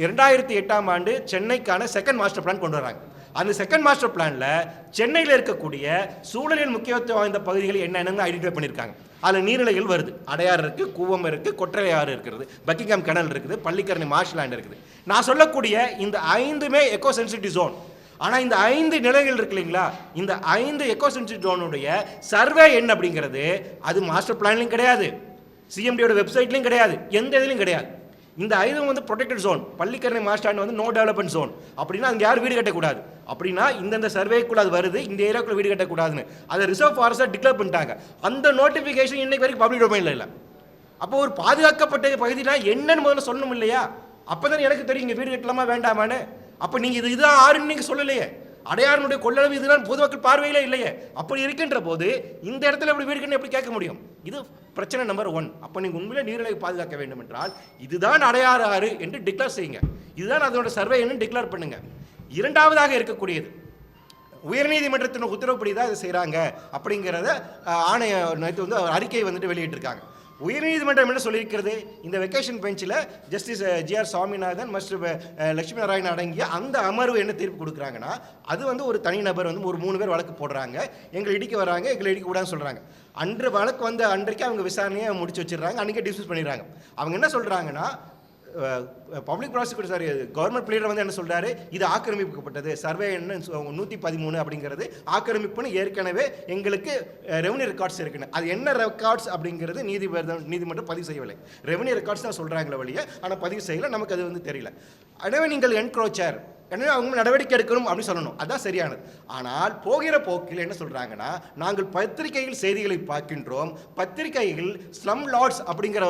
2008ஆம் ஆண்டு சென்னைக்கான செகண்ட் மாஸ்டர் பிளான் கொண்டு வராங்க. அந்த செகண்ட் மாஸ்டர் பிளானில் சென்னையில் இருக்கக்கூடிய சூழலில் முக்கியத்துவம் வாய்ந்த பகுதிகளை என்னென்னு ஐடென்டிஃபை பண்ணியிருக்காங்க. அதில் நீர்நிலைகள் வருது. அடையாறு இருக்குது, கூவம் இருக்குது, கொற்றலை ஆறு இருக்கிறது, பக்கிங்ஹாம் கெனல் இருக்குது, பள்ளிக்கரணை மார்ஷ் லேண்ட் இருக்குது. நான் சொல்லக்கூடிய இந்த 5மே எக்கோ சென்சிட்டிவ் ஜோன். ஆனால் இந்த 5 நிலைகள் இருக்கு இல்லைங்களா, இந்த 5 எக்கோ சென்சிட்டிவ் ஜோனுடைய சர்வே என்ன அப்படிங்கிறது அது மாஸ்டர் பிளான்லையும் கிடையாது, சிஎம்டியோட வெப்சைட்லையும் கிடையாது, எந்த இதுலையும் கிடையாது. இந்த 5 protected zone. Pallikaranai marshland no development zone. அப்படின்னா அங்கே யாரும் வீடு கட்டக்கூடாது. அப்படின்னா இந்தந்த சர்வேக்குள்ள அது வருது, இந்த ஏரியாக்குள்ள வீடு கட்டக்கூடாதுன்னு அதை ரிசர்வ் ஃபாரஸ்ட்டாக டிக்ளேர் பண்ணிட்டாங்க. அந்த நோட்டிஃபிகேஷன் இன்னைக்கு வரைக்கும் பப்ளிக் டொமைனில் இல்லை. அப்போ ஒரு பாதுகாக்கப்பட்ட பகுதினா என்னன்னு முதல்ல சொல்லணும் இல்லையா? அப்போ தான் எனக்கு தெரியும் இங்கே வீடு கட்டலாமா வேண்டாமான்னு. அப்போ நீங்கள் இதுதான் ஆறுன்னு நீங்கள் சொல்லலையே, அடையாறுனுடைய கொள்ளளவு இதுதான் பொதுமக்கள் பார்வையிலே இல்லையே. அப்படி இருக்கின்ற போது இந்த இடத்துல எப்படி வீடு கட்டணும் எப்படி கேட்க முடியும்? இது பிரச்சனை நம்பர் 1. அப்போ நீங்கள் உண்மையிலே நீர்நிலை பாதுகாக்க வேண்டும் என்றால் இதுதான் அடையாறு ஆறு என்று டிக்ளேர் செய்யுங்க, இதுதான் அதோட சர்வே என்று டிக்ளேர் பண்ணுங்க. இரண்டாவதாக இருக்கக்கூடியது உயர்நீதிமன்றத்தின் உத்தரவுப்படி தான் இதை செய்கிறாங்க அப்படிங்கிறத ஆணைய நேற்று வந்து அறிக்கையை வந்துட்டு வெளியிட்டிருக்காங்க. உயர்நீதிமன்றம் என்ன சொல்லியிருக்கிறது, இந்த வெக்கேஷன் பெஞ்சில் ஜஸ்டிஸ் ஜிஆர் சுவாமிநாதன் மற்றும் லட்சுமி நாராயணன் அடங்கிய அந்த அமர்வு என்ன தீர்ப்பு கொடுக்குறாங்கன்னா, அது வந்து ஒரு தனிநபர் வந்து ஒரு 3 பேர் வழக்கு போடுறாங்க, எங்களை இடிக்க வராங்க, எங்களை இடிக்க கூடாதுன்னு சொல்கிறாங்க. அன்று வழக்கு வந்த அன்றைக்கு அவங்க விசாரணையை முடிச்சு வச்சிடுறாங்க, அன்றைக்கே டிஸ்மிஸ் பண்ணிடுறாங்க. அவங்க என்ன சொல்கிறாங்கன்னா, public prosecutor sorry government bladder வந்து என்ன சொல்கிறாரு, இது ஆக்கிரமிக்கப்பட்டது, சர்வே என்ன 113 அப்படிங்கிறது ஆக்கிரமிப்புன்னு ஏற்கனவே எங்களுக்கு ரெவன்யூ ரெக்கார்ட்ஸ் இருக்குன்னு. அது என்ன ரெக்கார்ட்ஸ் அப்படிங்கிறது நீதிமன்றம் பதிவு செய்யவில்லை. ரெவன்யூ ரெக்கார்ட்ஸ் தான் சொல்கிறாங்களே வழியே, ஆனால் பதிவு செய்யலை, நமக்கு அது வந்து தெரியல. எனவே நீங்கள் என்க்ரோச்சர், எனவே அவங்க நடவடிக்கை எடுக்கணும் அப்படின்னு சொல்லணும், அதுதான் சரியானது. ஆனால் போகிற போக்கில் என்ன சொல்கிறாங்கன்னா, நாங்கள் பத்திரிகையில் செய்திகளை பார்க்கின்றோம், பத்திரிகைகள் ஸ்லம் லார்ட்ஸ் அப்படிங்கிற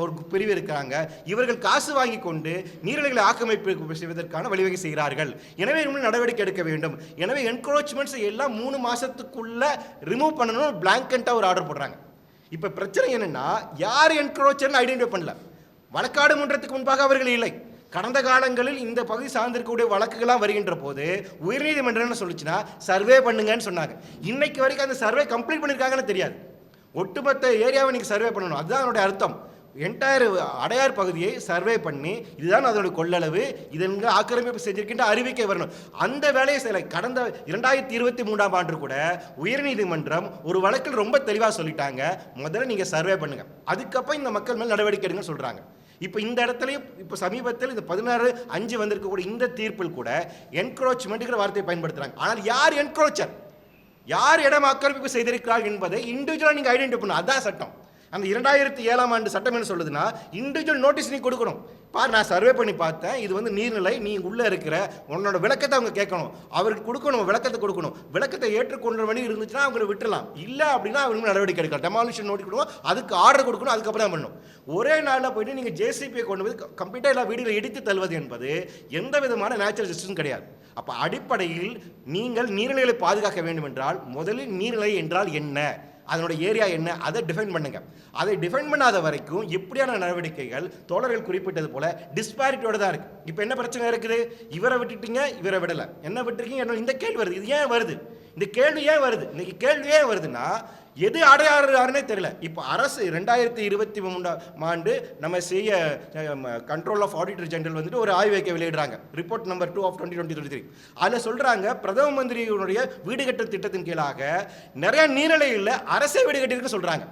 ஒரு பிரிவு இருக்கிறாங்க, இவர்கள் காசு வாங்கி கொண்டு நீர்நிலைகளை ஆக்கிரமிப்பு செய்வதற்கான வழிவகை செய்கிறார்கள், எனவே இன்னும் நடவடிக்கை எடுக்க வேண்டும். எனவே என்க்ரோச்மெண்ட்ஸ் எல்லாம் 3 மாதத்துக்குள்ள ரிமூவ் பண்ணணும் பிளாங்கெண்டாக ஒரு ஆர்டர் போடுறாங்க. இப்போ பிரச்சனை என்னென்னா, யார் என்க்ரோச்சர்னு ஐடென்டிஃபை பண்ணல. வழக்காடு மன்றத்துக்கு முன்பாக அவர்கள் இல்லை. கடந்த காலங்களில் இந்த பகுதி சார்ந்திருக்கக்கூடிய வழக்குகளாக வருகின்ற போது உயர்நீதிமன்றம் என்ன சொல்லிச்சுன்னா, சர்வே பண்ணுங்கன்னு சொன்னாங்க. இன்னைக்கு வரைக்கும் அந்த சர்வே கம்ப்ளீட் பண்ணியிருக்காங்கன்னு தெரியாது. ஒட்டுமொத்த ஏரியாவை நீங்கள் சர்வே பண்ணணும், அதுதான் அதனுடைய அர்த்தம். என்டையர் அடையார் பகுதியை சர்வே பண்ணி இதுதான் அதனுடைய கொள்ளளவு, இதன் ஆக்கிரமிப்பு செஞ்சிருக்கின்ற அறிவிக்கை வரணும். அந்த வேலையை செய்யலை. கடந்த 2023ஆம் ஆண்டு கூட உயர்நீதிமன்றம் ஒரு வழக்கில் ரொம்ப தெளிவாக சொல்லிட்டாங்க, முதல்ல நீங்கள் சர்வே பண்ணுங்க, அதுக்கப்புறம் இந்த மக்கள் மேல் நடவடிக்கை எடுங்கன்னு சொல்கிறாங்க. இப்போ இந்த இடத்துலையும் இப்போ சமீபத்தில் இந்த 16/5 வந்திருக்கக்கூடிய இந்த தீர்ப்பில் கூட என்க்ரோச்மெண்ட்ங்கிற வார்த்தையை பயன்படுத்துகிறாங்க. ஆனால் யார் என்க்ரோச்சர், யார் இடம் ஆக்கிரமிப்பு செய்திருக்கிறார்கள் என்பதை இண்டிவிஜுவலாக நீங்கள் ஐடென்டிஃபை பண்ணணும், அதுதான் சட்டம். அந்த 2007ஆம் ஆண்டு சட்டம் என்ன சொல்லுதுன்னா, இண்டிவிஜுவல் நோட்டீஸ் நீ கொடுக்கணும். பார், நான் சர்வே பண்ணி பார்த்தேன், இது வந்து நீர்நிலை, நீ உள்ளே இருக்கிற உன்னோட விளக்கத்தை அவங்க கேட்கணும், அவருக்கு கொடுக்கணும், விளக்கத்தை கொடுக்கணும். விளக்கத்தை ஏற்றுக்கொண்ட வழி இருந்துச்சுன்னா அவங்க விட்டுலாம், இல்லை அப்படின்னா அவங்க நடவடிக்கை எடுக்கலாம். டெமாலிஷன் நோட்டீஸ் கொடுக்கணும், அதுக்கு ஆர்டர் கொடுக்கணும், அதுக்கப்புறம் தான் பண்ணணும். ஒரே நாளில் போயிட்டு நீங்கள் ஜேசிபியை கொண்டு போய் கம்ப்ளீட்டாக எல்லா வீடுகளை இடித்து தள்ளுவது என்பது எந்த விதமான நேச்சுரல் ஜஸ்டிஸும் கிடையாது. அப்போ அடிப்படையில் நீங்கள் நீர்நிலைகளை பாதுகாக்க வேண்டும் என்றால் முதலில் நீர்நிலை என்றால் என்ன, அதனோட ஏரியா என்ன, அதை டிஃபைன் பண்ணுங்க. அதை டிஃபைன் பண்ணாத வரைக்கும் எப்படியான நடவடிக்கைகள் தோழர்கள் குறிப்பிட்டது போல டிஸ்பாரிட்டியோட தான் இருக்கு. இப்போ என்ன பிரச்சனை இருக்குது, இவரை விட்டுட்டீங்க, இவரை விடலை, என்ன விட்டுருக்கீங்க, என்ன இந்த கேள்வி வருது. இது ஏன் வருது, இந்த கேள்வி ஏன் வருது, இன்னைக்கு கேள்வி ஏன் வருதுன்னா, எது அடையாறுனே தெரியல. இப்போ அரசு 2023ஆம் ஆண்டு நம்ம செய்ய கண்ட்ரோல் ஆஃப் ஆடிட்டர் ஜெனரல் வந்துட்டு ஒரு ஆய்வறிக்கை வெளியிடுறாங்க, ரிப்போர்ட் நம்பர் 2 ஆஃப் 2023. அதில் சொல்கிறாங்க, பிரதம மந்திரியினுடைய வீடு கட்டல் திட்டத்தின் கீழாக நிறைய நீர்நிலைகளில் அரசே வீடு கட்டியிருக்கு சொல்கிறாங்க.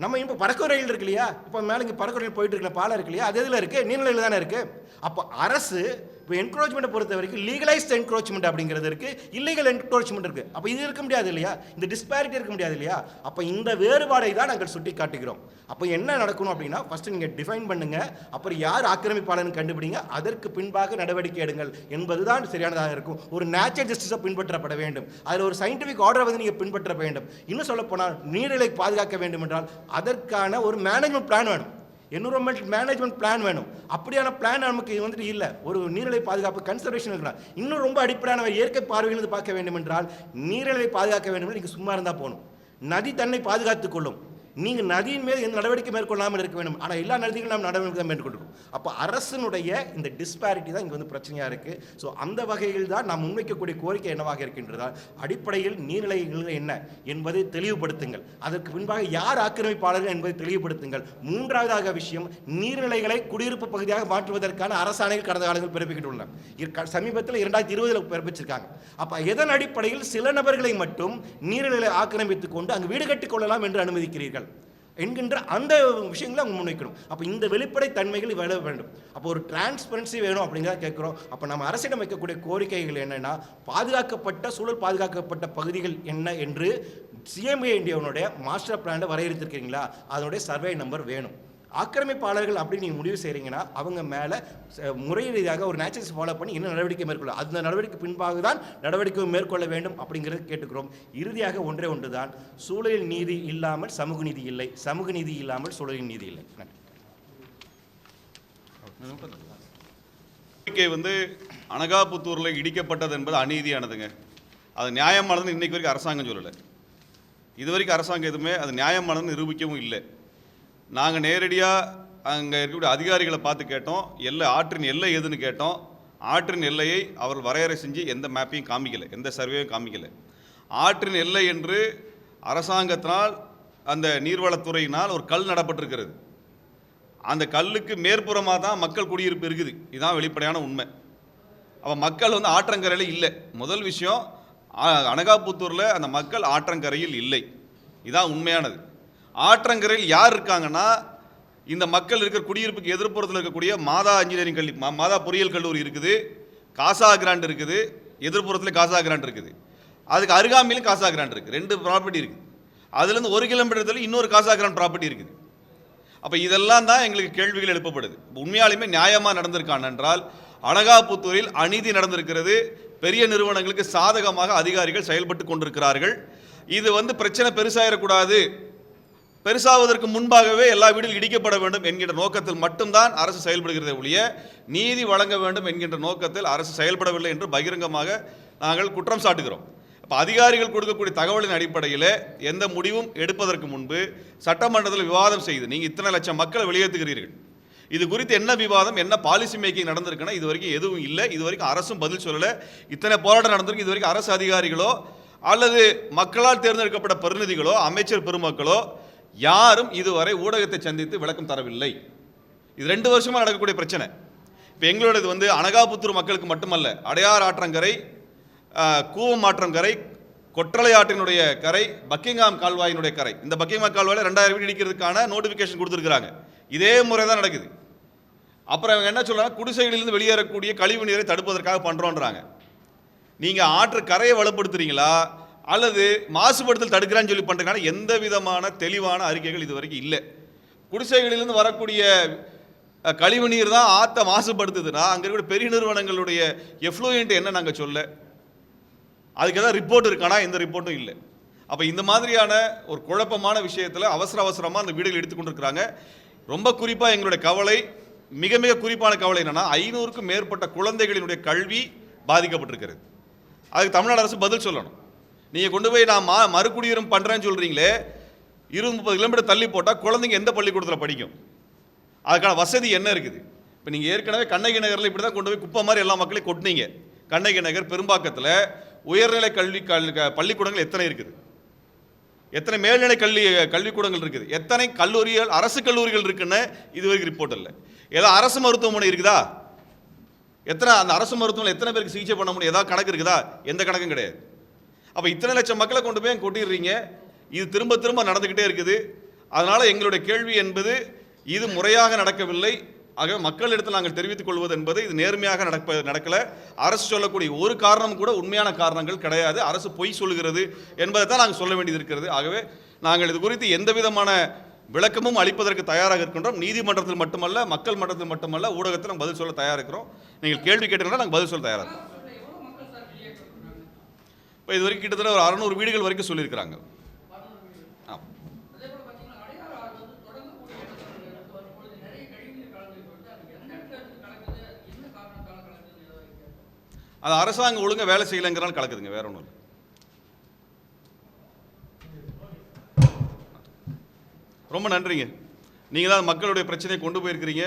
நம்ம இப்போ பறக்கும் ரயில் இருக்கு இல்லையா, இப்போ மேலே இங்கே பறக்கும் ரயில் போயிட்டு இருக்கிற பாலம் இருக்கு இல்லையா, அது எதில் இருக்குது, நீர்நிலையில் தானே இருக்குது. அப்போ அரசு இப்போ என்க்ரோச்மெண்ட்டை பொறுத்த வரைக்கும் லீகலைஸ்ட் என்க்ரோச்மெண்ட் அப்படிங்கிறது இருக்குது, இல்லீகல் என்க்ரோச்மெண்ட் இருக்குது. அப்போ இது இருக்க முடியாது இல்லையா, இந்த டிஸ்பாரிட்டி இருக்க முடியாது இல்லையா. அப்போ இந்த வேறுபாடை தான் நாங்கள் சுட்டி காட்டுகிறோம். அப்போ என்ன நடக்கணும் அப்படின்னா, ஃபஸ்ட்டு நீங்கள் டிஃபைன் பண்ணுங்கள், அப்புறம் யார் ஆக்கிரமிப்பாளர்னு கண்டுபிடிங்க, அதற்கு பின்பாக நடவடிக்கை எடுங்கள் என்பதுதான் சரியானதாக இருக்கும். ஒரு நேச்சுரல் ஜஸ்டிஸை பின்பற்றப்பட வேண்டும், அதில் ஒரு சயின்டிஃபிக் ஆர்டரை வந்து நீங்கள் பின்பற்ற வேண்டும். இன்னும் சொல்லப்போனால் நீர்நிலை பாதுகாக்க வேண்டும் என்றால் அதற்கான ஒரு மேனேஜ்மெண்ட் பிளான் வேணும், என்விரான்மெண்டல் மேனேஜ்மெண்ட் பிளான் வேணும். அப்படியான பிளான் நமக்கு வந்துட்டு இல்லை. ஒரு நீர்நிலை பாதுகாப்பு கன்சர்வேஷன் இருக்கலாம். இன்னும் ரொம்ப அடிப்படையான இயற்கை பார்வையிலிருந்து பார்க்க வேண்டும் என்றால் நீர்நிலை பாதுகாக்க வேண்டும் என்று நீங்கள் சும்மா இருந்தால் போகணும். நதி தன்னை பாதுகாத்துக் கொள்ளும், நீங்கள் நதியின் மேல் எந்த நடவடிக்கை மேற்கொள்ளாமல் இருக்க வேண்டும். ஆனால் எல்லா நதிகளும் நாம் நடவடிக்கை தான் மேற்கொள்கிறோம். அப்போ அரசினுடைய இந்த டிஸ்பாரிட்டி தான் இங்கே வந்து பிரச்சனையாக இருக்குது. ஸோ அந்த வகையில் தான் நாம் முன்வைக்கக்கூடிய கோரிக்கை என்னவாக இருக்கின்றதால், அடிப்படையில் நீர்நிலைகள் என்ன என்பதை தெளிவுபடுத்துங்கள், அதற்கு பின்பாக யார் ஆக்கிரமிப்பாளர்கள் என்பதை தெளிவுபடுத்துங்கள். மூன்றாவதாக விஷயம், நீர்நிலைகளை குடியிருப்பு பகுதியாக மாற்றுவதற்கான அரசாணைகள் கடந்த காலங்கள் பிறப்பிக்கிட்டுள்ளன. சமீபத்தில் 2020 பிறப்பிச்சிருக்காங்க. அப்போ எதன் அடிப்படையில் சில நபர்களை மட்டும் நீர்நிலைகளை ஆக்கிரமித்துக் கொண்டு அங்கு வீடு கட்டிக் கொள்ளலாம் என்று அனுமதிக்கிறீர்கள் என்கின்ற அந்த விஷயங்களை அவங்க முன்வைக்கணும். அப்போ இந்த வெளிப்படை தன்மைகள் வர வேண்டும். அப்போ ஒரு டிரான்ஸ்பரன்சி வேணும் அப்படிங்கிறத கேட்குறோம். அப்போ நம்ம அரசிடம் வைக்கக்கூடிய கோரிக்கைகள் என்னென்னா, பாதுகாக்கப்பட்ட சூழல் பாதுகாக்கப்பட்ட பகுதிகள் என்ன என்று சிஎம்ஏ இந்தியாவுடைய மாஸ்டர் பிளானை வரையறுத்திருக்கீங்களா, அதனுடைய சர்வே நம்பர் வேணும். ஆக்கிரமிப்பாளர்கள் அப்படி நீங்கள் முடிவு செய்கிறீங்கன்னா அவங்க மேலே முறை ரீதியாக ஒரு நேச்சுரல்ஸ் ஃபாலோ பண்ணி என்ன நடவடிக்கை மேற்கொள்ள, அந்த நடவடிக்கை பின்பாக தான் நடவடிக்கை மேற்கொள்ள வேண்டும் அப்படிங்கிறது கேட்டுக்கிறோம். இறுதியாக ஒன்றே ஒன்று தான், சூழலில் நீதி இல்லாமல் சமூக நீதி இல்லை, சமூக நீதி இல்லாமல் சூழலில் நீதி இல்லை. நன்றி. வந்து அனகாபுத்தூரில் இடிக்கப்பட்டது என்பது அநீதியானதுங்க. அது நியாயமானதுன்னு இன்னைக்கு வரைக்கும் அரசாங்கம் சொல்லலை. இது வரைக்கும் அரசாங்கம் எதுவுமே அது நியாயமானதுன்னு நிரூபிக்கவும் இல்லை. நாங்கள் நேரடியாக அங்கே இருக்கக்கூடிய அதிகாரிகளை பார்த்து கேட்டோம், ஆற்றின் எல்லை எதுன்னு கேட்டோம். ஆற்றின் எல்லையை அவர் வரையறை செஞ்சு எந்த மேப்பையும் காமிக்கலை, எந்த சர்வேயும் காமிக்கலை. ஆற்றின் எல்லை என்று அரசாங்கத்தினால் அந்த நீர்வளத்துறையினால் ஒரு கல் நடப்பட்டிருக்கிறது. அந்த கல்லுக்கு மேற்புறமாக தான் மக்கள் குடியிருப்பு இருக்குது. இதுதான் வெளிப்படையான உண்மை. அப்போ மக்கள் வந்து ஆற்றங்கரையில் இல்லை. முதல் விஷயம், அனகாபுத்தூரில் அந்த மக்கள் ஆற்றங்கரையில் இல்லை. இதுதான் உண்மையானது. ஆற்றங்கரையில் யார் இருக்காங்கன்னா, இந்த மக்கள் இருக்கிற குடியிருப்புக்கு எதிர்ப்புறத்தில் இருக்கக்கூடிய மாதா இன்ஜினியரிங் கல்வி, மாதா பொறியியல் கல்லூரி இருக்குது, காசா கிராண்ட் இருக்குது, எதிர்ப்புறத்தில் காசா கிராண்ட் இருக்குது, அதுக்கு அருகாமையிலும் காசா கிராண்ட் இருக்குது. 2 ப்ராப்பர்ட்டி இருக்குது. அதுலேருந்து 1 கிலோமீட்டர் இன்னொரு காசா கிராண்ட் ப்ராப்பர்ட்டி இருக்குது. அப்போ இதெல்லாம் தான் எங்களுக்கு கேள்விகள் எழுப்பப்படுது. உண்மையாலுமே நியாயமாக நடந்திருக்கான் என்றால், அனகாபுத்தூரில் அநீதி நடந்திருக்கிறது. பெரிய நிறுவனங்களுக்கு சாதகமாக அதிகாரிகள் செயல்பட்டு கொண்டிருக்கிறார்கள். இது வந்து பிரச்சனை பெருசாயிடக்கூடாது, பெருசாவதற்கு முன்பாகவே எல்லா வீடுகளும் இடிக்கப்பட வேண்டும் என்கின்ற நோக்கத்தில் மட்டும்தான் அரசு செயல்படுகிறதே ஒழிய நீதி வழங்க வேண்டும் என்கின்ற நோக்கத்தில் அரசு செயல்படவில்லை என்று பகிரங்கமாக நாங்கள் குற்றம் சாட்டுகிறோம். இப்போ அதிகாரிகள் கொடுக்கக்கூடிய தகவலின் அடிப்படையில் எந்த முடிவும் எடுப்பதற்கு முன்பு சட்டமன்றத்தில் விவாதம் செய்து, நீங்கள் இத்தனை லட்சம் மக்களை வெளியேற்றுகிறீர்கள், இது குறித்து என்ன விவாதம், என்ன பாலிசி மேக்கிங் நடந்திருக்குன்னா இது வரைக்கும் எதுவும் இல்லை. இது வரைக்கும் அரசும் பதில் சொல்லலை. இத்தனை போராட்டம் நடந்திருக்கு. இது வரைக்கும் அரசு அதிகாரிகளோ அல்லது மக்களால் தேர்ந்தெடுக்கப்பட்ட பிரதிநிதிகளோ அமைச்சர் பெருமக்களோ யாரும் இதுவரை ஊடகத்தை சந்தித்து விளக்கம் தரவில்லை. இது 2 வருஷமாக நடக்கக்கூடிய பிரச்சனை. இப்போ எங்களோடது வந்து அனகாபுத்தூர் மக்களுக்கு மட்டுமல்ல, அடையார் ஆற்றங்கரை, கூவம் ஆற்றங்கரை, கொற்றலை ஆற்றினுடைய கரை, பக்கிங்ஹாம் கால்வாயினுடைய கரை. இந்த பக்கிங்ஹாம் கால்வாயில் 2000 வீடு இடிக்கிறதுக்கான நோட்டிஃபிகேஷன் கொடுத்துருக்காங்க. இதே முறை தான் நடக்குது. அப்புறம் அவங்க என்ன சொல்கிறாங்க, குடிசைகளிலிருந்து வெளியேறக்கூடிய கழிவு நீரை தடுப்பதற்காக பண்ணுறோன்றாங்க. நீங்கள் ஆற்று கரையை வலுப்படுத்துறீங்களா அல்லது மாசுபடுத்தல் தடுக்கிறான்னு சொல்லி பண்ணுறதுக்கான எந்த விதமான தெளிவான அறிக்கைகள் இது வரைக்கும் இல்லை. குடிசைகளிலிருந்து வரக்கூடிய கழிவு நீர் தான் ஆற்றை மாசுபடுத்துதுன்னா அங்கே இருக்கிற பெரிய நிறுவனங்களுடைய எஃப்ளூயன்ட் என்ன நாங்கள் சொல்ல, அதுக்கு ஏதாவது ரிப்போர்ட் இருக்கானா? எந்த ரிப்போர்ட்டும் இல்லை. அப்போ இந்த மாதிரியான ஒரு குழப்பமான விஷயத்தில் அவசரமாக அந்த வீடுகள் எடுத்துக்கொண்டிருக்கிறாங்க. ரொம்ப குறிப்பாக எங்களுடைய கவலை, மிக மிக குறிப்பான கவலை என்னென்னா, 500க்கும் மேற்பட்ட குழந்தைகளினுடைய கல்வி பாதிக்கப்பட்டிருக்கிறது. அதுக்கு தமிழ்நாடு அரசு பதில் சொல்லணும். நீங்கள் கொண்டு போய் நான் மறுகுடியுரிமை பண்ணுறேன்னு சொல்கிறீங்களே, 20-30 கிலோமீட்டர் தள்ளி போட்டால் குழந்தைங்க எந்த பள்ளிக்கூடத்தில் படிக்கும்? அதுக்கான வசதி என்ன இருக்குது? இப்போ நீங்கள் ஏற்கனவே கண்ணகி நகரில் இப்படி தான் கொண்டு போய் குப்பை மாதிரி எல்லா மக்களையும் கொட்டினீங்க. கண்ணகி நகர், பெரும்பாக்கத்தில் உயர்நிலை பள்ளிக்கூடங்கள் எத்தனை இருக்குது? எத்தனை மேல்நிலை கல்விக்கூடங்கள் இருக்குது? எத்தனை கல்லூரிகள், அரசு கல்லூரிகள் இருக்குன்னு இதுவரைக்கும் ரிப்போர்ட் இல்லை. ஏதோ அரசு மருத்துவமனை இருக்குதா? எத்தனை அந்த அரசு மருத்துவமனை எத்தனை பேருக்கு சிகிச்சை பண்ண முடியும்? ஏதாவது கணக்கு இருக்குதா? எந்த கணக்கும் கிடையாது. அப்போ இத்தனை லட்சம் மக்களை கொண்டு போய் கொட்டிடுறீங்க. இது திரும்ப திரும்ப நடந்துக்கிட்டே இருக்குது. அதனால் எங்களுடைய கேள்வி என்பது, இது முறையாக நடக்கவில்லை. ஆக மக்களிடத்தில் நாங்கள் தெரிவித்துக் கொள்வது என்பது, இது நேர்மையாக நடக்கலை. அரசு சொல்லக்கூடிய ஒரு காரணம் கூட உண்மையான காரணங்கள் கிடையாது. அரசு பொய் சொல்லுகிறது என்பதை தான் நாங்கள் சொல்ல வேண்டியது இருக்கிறது. ஆகவே நாங்கள் இது குறித்து எந்த விதமான விளக்கமும் அளிப்பதற்கு தயாராக இருக்கின்றோம். நீதிமன்றத்தில் மட்டுமல்ல, மக்கள் மன்றத்தில் மட்டுமல்ல, ஊடகத்தில் நாங்கள் பதில் சொல்ல தயாராக இருக்கிறோம். நீங்கள் கேள்வி கேட்டீங்கன்னா நாங்கள் பதில் சொல்ல தயாராக இருக்கோம். இப்போ இது வரைக்கும் கிட்டத்தட்ட ஒரு 600 வீடுகள் வரைக்கும் சொல்லியிருக்கிறாங்க. அது அரசாங்கம் ஒழுங்காக வேலை செய்யலைங்கிறனால கலக்குதுங்க, வேற ஒன்றும் இல்லை. ரொம்ப நன்றிங்க. நீங்கள் தான் மக்களுடைய பிரச்சனையை கொண்டு போயிருக்கிறீங்க.